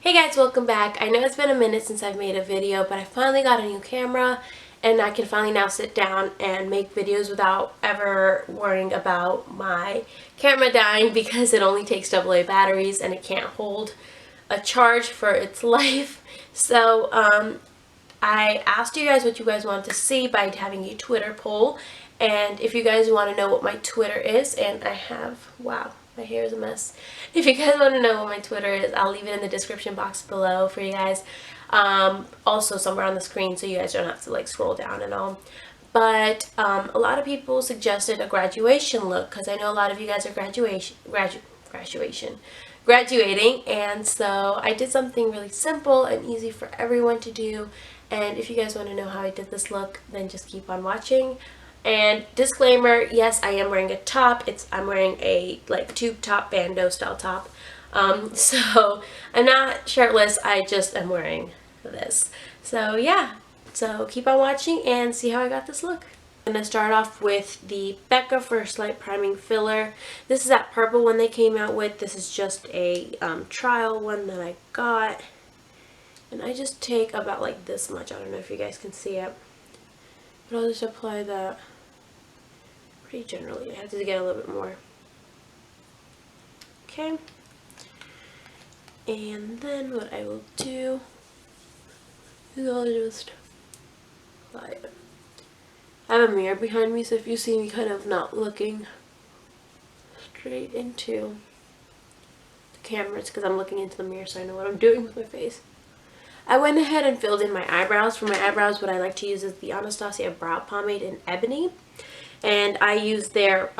Hey guys, welcome back. I know it's been a minute since I've made a video, but I finally got a new camera and I can finally now sit down and make videos without ever worrying about my camera dying because it only takes AA batteries and it can't hold a charge for its life. So I asked you guys what you guys wanted to see by having a Twitter poll, and if you guys want to know what my Twitter is, and I have, wow, my hair is a mess. If you guys want to know what my Twitter is, I'll leave it in the description box below for you guys. Also somewhere on the screen so you guys don't have to like scroll down and all. But a lot of people suggested a graduation look because I know a lot of you guys are graduating, and so I did something really simple and easy for everyone to do. And if you guys want to know how I did this look, then just keep on watching. And disclaimer, yes, I am wearing a top. I'm wearing a like tube top, bandeau style top. So I'm not shirtless, I just am wearing this. So yeah, so keep on watching and see how I got this look. I'm going to start off with the Becca First Light Priming Filler. This is that purple one they came out with. This is just a trial one that I got. And I just take about like this much. I don't know if you guys can see it. But I'll just apply that pretty generally. I have to get a little bit more. Okay. And then what I will do is I'll just apply it. I have a mirror behind me, so if you see me kind of not looking straight into the camera, it's because I'm looking into the mirror so I know what I'm doing with my face. I went ahead and filled in my eyebrows. For my eyebrows, what I like to use is the Anastasia Brow Pomade in Ebony. And I use their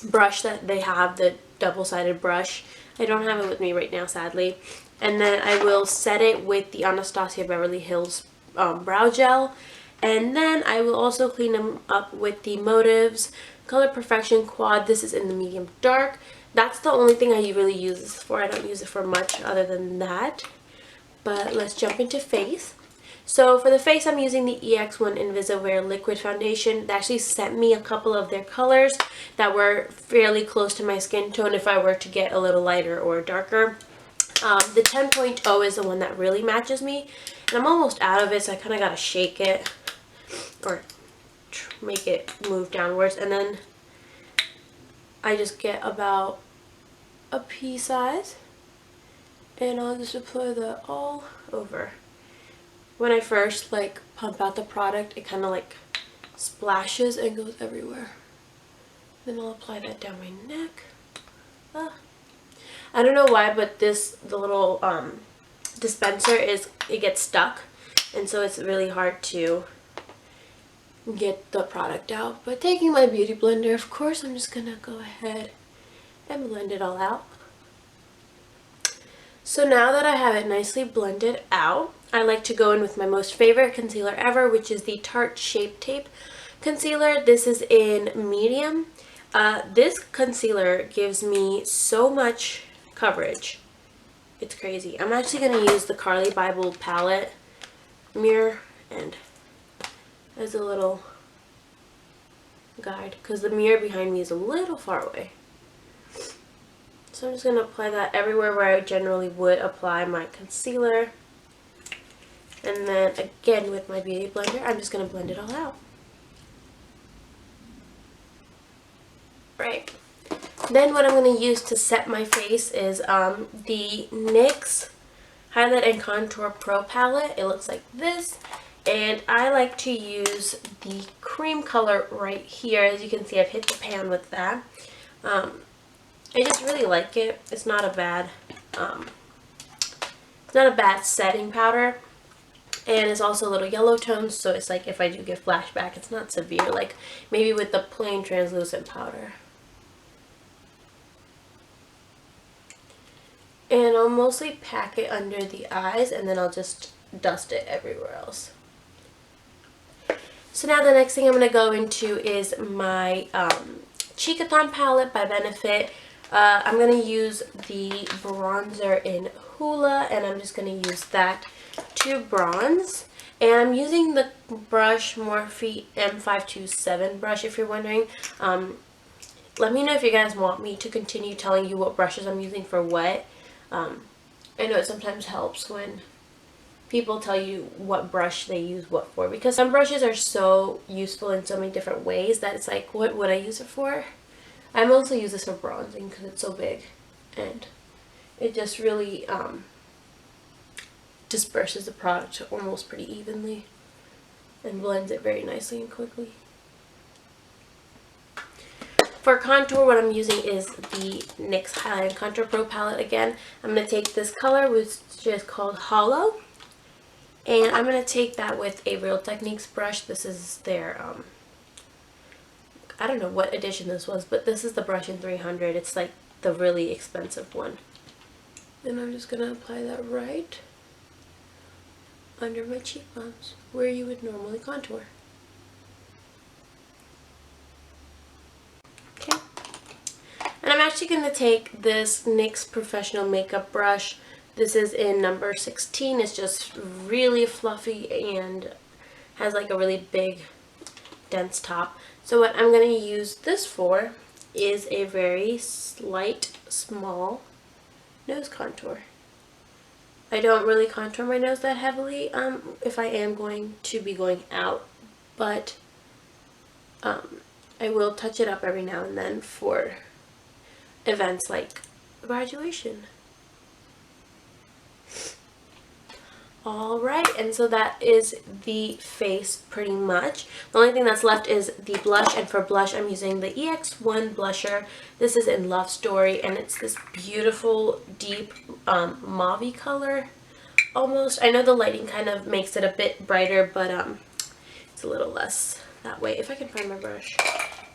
brush that they have, the double-sided brush. I don't have it with me right now, sadly. And then I will set it with the Anastasia Beverly Hills brow gel. And then I will also clean them up with the Motives Color Perfection Quad. This is in the medium dark. That's the only thing I really use this for. I don't use it for much other than that. But let's jump into face. So for the face, I'm using the Ex1 Invisiwear Liquid Foundation. They actually sent me a couple of their colors that were fairly close to my skin tone if I were to get a little lighter or darker. The 10.0 is the one that really matches me. And I'm almost out of it, so I kind of got to shake it or make it move downwards. And then I just get about a pea size. And I'll just apply that all over. When I first like pump out the product, it kind of like splashes and goes everywhere. Then I'll apply that down my neck. I don't know why, but the little dispenser it gets stuck, and so it's really hard to get the product out. But taking my beauty blender, of course, I'm just gonna go ahead and blend it all out. So now that I have it nicely blended out, I like to go in with my most favorite concealer ever, which is the Tarte Shape Tape Concealer. This is in medium. This concealer gives me so much coverage. It's crazy. I'm actually going to use the Carli Bybel palette mirror and as a little guide because the mirror behind me is a little far away. So I'm just going to apply that everywhere where I generally would apply my concealer. And then again with my beauty blender, I'm just going to blend it all out. Right. Then what I'm going to use to set my face is the NYX Highlight and Contour Pro Palette. It looks like this. And I like to use the cream color right here. As you can see, I've hit the pan with that. I just really like it. It's not a bad setting powder, and it's also a little yellow toned, so it's like if I do get flashback, it's not severe like maybe with the plain translucent powder. And I'll mostly pack it under the eyes, and then I'll just dust it everywhere else. So now the next thing I'm going to go into is my Cheekaton palette by Benefit. I'm going to use the bronzer in Hula, and I'm just going to use that to bronze. And I'm using the brush Morphe M527 brush, if you're wondering. Let me know if you guys want me to continue telling you what brushes I'm using for what. I know it sometimes helps when people tell you what brush they use what for, because some brushes are so useful in so many different ways that it's like, what would I use it for? I mostly use this for bronzing because it's so big and it just really disperses the product almost pretty evenly and blends it very nicely and quickly. For contour, what I'm using is the NYX Highlight Contour Pro palette again. I'm going to take this color, which is called Hollow, and I'm going to take that with a Real Techniques brush. This is their, I don't know what edition this was, but this is the brush in 300. It's like the really expensive one. And I'm just going to apply that right under my cheekbones, where you would normally contour. Okay. And I'm actually going to take this NYX Professional Makeup brush. This is in number 16. It's just really fluffy and has like a really big, dense top. So what I'm going to use this for is a very slight, small nose contour. I don't really contour my nose that heavily if I am going to be going out, but I will touch it up every now and then for events like graduation. Alright, and so that is the face pretty much. The only thing that's left is the blush, and for blush I'm using the Ex1 blusher. This is in Love Story, and it's this beautiful deep mauve-y color almost. I know the lighting kind of makes it a bit brighter, but it's a little less that way, if I can find my brush.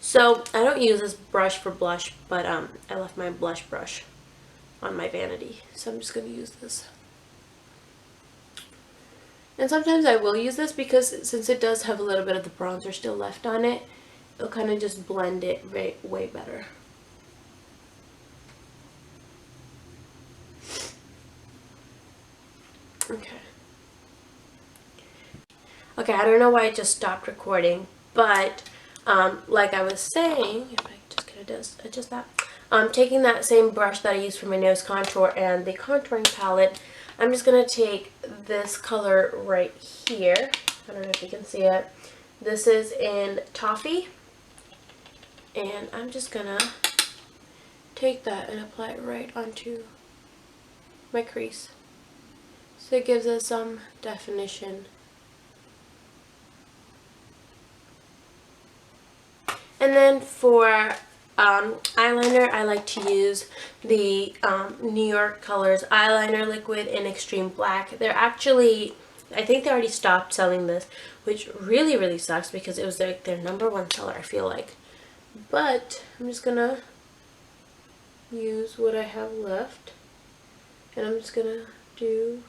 So I don't use this brush for blush, but I left my blush brush on my vanity, so I'm just going to use this. And sometimes I will use this because since it does have a little bit of the bronzer still left on it, it'll kind of just blend it way better. Okay. Okay, I don't know why I just stopped recording, but like I was saying, if I just kind of adjust that, taking that same brush that I used for my nose contour and the contouring palette, I'm just going to take this color right here. I don't know if you can see it. This is in Toffee. And I'm just going to take that and apply it right onto my crease. So it gives us some definition. And then for eyeliner, I like to use the New York Colors eyeliner liquid in Extreme Black. They're actually, I think they already stopped selling this, which really sucks because it was their #1 seller, I feel like. But I'm just gonna use what I have left, and I'm just gonna do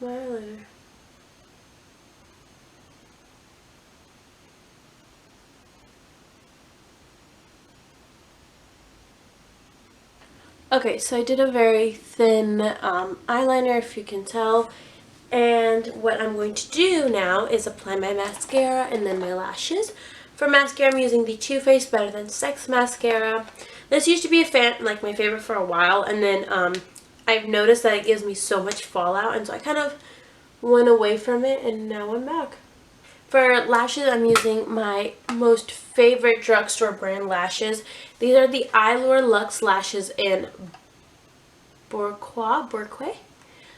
my eyeliner. Okay, so I did a very thin eyeliner, if you can tell, and what I'm going to do now is apply my mascara and then my lashes. For mascara, I'm using the Too Faced Better Than Sex mascara. This used to be like my favorite for a while, and then I've noticed that it gives me so much fallout, and so I kind of went away from it, and now I'm back. For lashes, I'm using my most favorite drugstore brand lashes. These are the Eyelure Luxe lashes in Baroque? I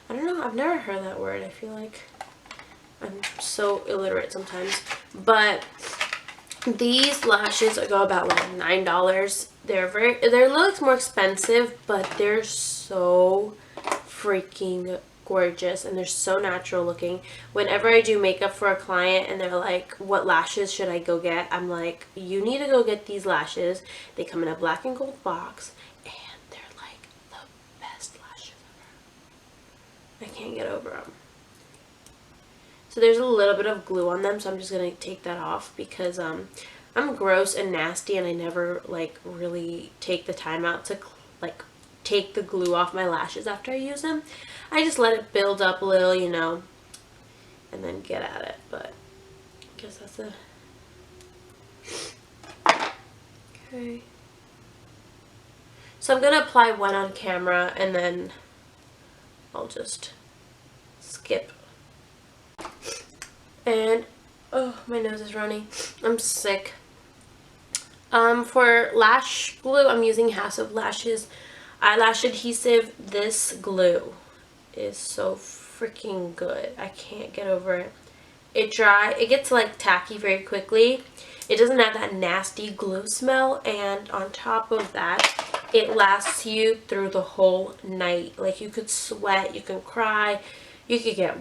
don't know, I've never heard that word. I feel like I'm so illiterate sometimes. But these lashes go about like $9. They're a little more expensive, but they're so freaking gorgeous and they're so natural looking. Whenever I do makeup for a client and they're like, what lashes should I go get? I'm like, you need to go get these lashes. They come in a black and gold box and they're like the best lashes ever. I can't get over them. So there's a little bit of glue on them, so I'm just going to take that off because I'm gross and nasty and I never like really take the time out to like take the glue off my lashes after I use them. I just let it build up a little, you know, and then get at it. But I guess that's it. Okay. So I'm going to apply one on camera and then I'll just skip. And, oh, my nose is running. I'm sick. For lash glue, I'm using House of Lashes eyelash adhesive. This glue is so freaking good. I can't get over it. It gets like tacky very quickly. It doesn't have that nasty glue smell, and on top of that, it lasts you through the whole night. Like, you could sweat, you can cry, you could get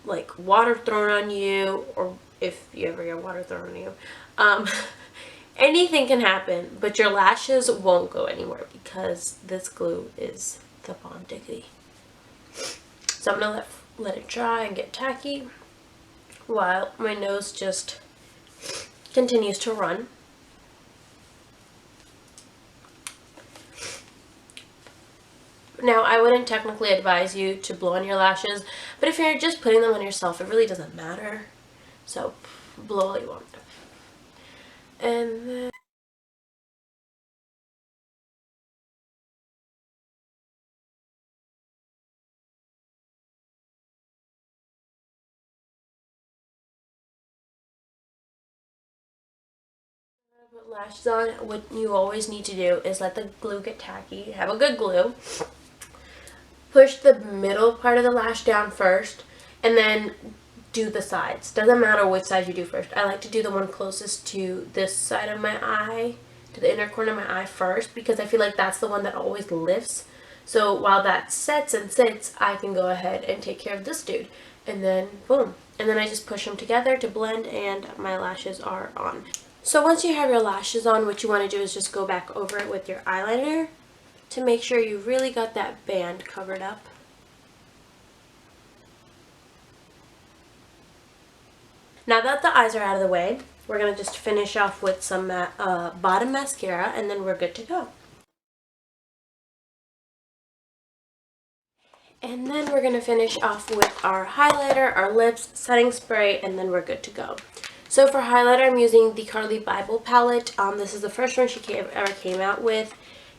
like water thrown on you, or if you ever get water thrown on you, anything can happen, but your lashes won't go anywhere because this glue is the bomb diggity. So I'm gonna let it dry and get tacky while my nose just continues to run. Now, I wouldn't technically advise you to blow on your lashes, but if you're just putting them on yourself, it really doesn't matter. So, blow all you want. And then put lashes on, what you always need to do is let the glue get tacky. Have a good glue. Push the middle part of the lash down first, and then do the sides. Doesn't matter which side you do first. I like to do the one closest to this side of my eye, to the inner corner of my eye first, because I feel like that's the one that always lifts. So while that sets and sits, I can go ahead and take care of this dude. And then boom. And then I just push them together to blend, and my lashes are on. So once you have your lashes on, what you want to do is just go back over it with your eyeliner to make sure you really got that band covered up. Now that the eyes are out of the way, we're going to just finish off with some bottom mascara, and then we're good to go. And then we're going to finish off with our highlighter, our lips, setting spray, and then we're good to go. So for highlighter, I'm using the Carli Bybel palette. This is the first one she ever came out with.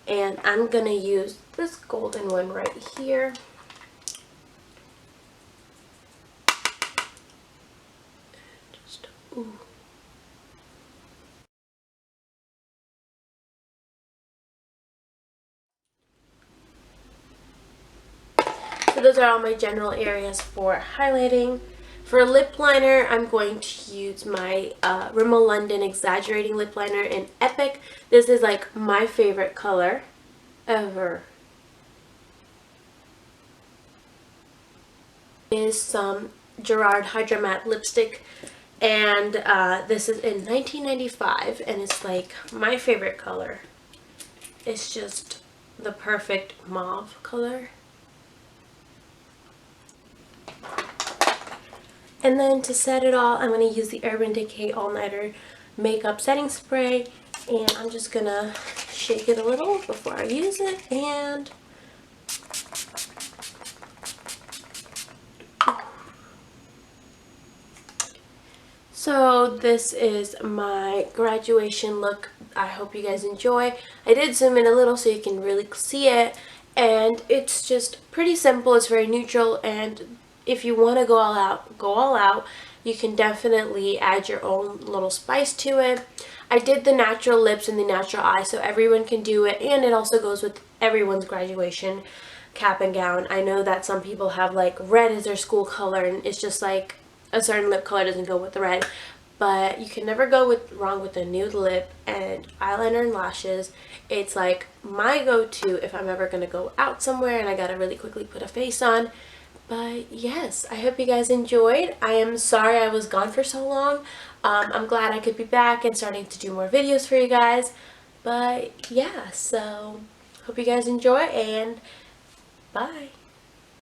And I'm going to use this golden one right here. Just, ooh. So those are all my general areas for highlighting. For lip liner, I'm going to use my Rimmel London Exaggerating Lip Liner in Epic. This is like my favorite color ever. Is some Gerard Hydra Matte lipstick, and this is in 1995, and it's like my favorite color. It's just the perfect mauve color. And then to set it all, I'm going to use the Urban Decay All Nighter Makeup Setting Spray, and I'm just going to shake it a little before I use it, and so this is my graduation look. I hope you guys enjoy. I did zoom in a little so you can really see it, and it's just pretty simple. It's very neutral, and if you want to go all out, go all out. You can definitely add your own little spice to it. I did the natural lips and the natural eyes, so everyone can do it, and it also goes with everyone's graduation cap and gown. I know that some people have like red as their school color, and it's just like a certain lip color doesn't go with the red, but you can never go wrong with a nude lip and eyeliner and lashes. It's like my go-to if I'm ever going to go out somewhere and I gotta really quickly put a face on. But yes, I hope you guys enjoyed. I am sorry I was gone for so long. I'm glad I could be back and starting to do more videos for you guys. But yeah, so hope you guys enjoy, and bye.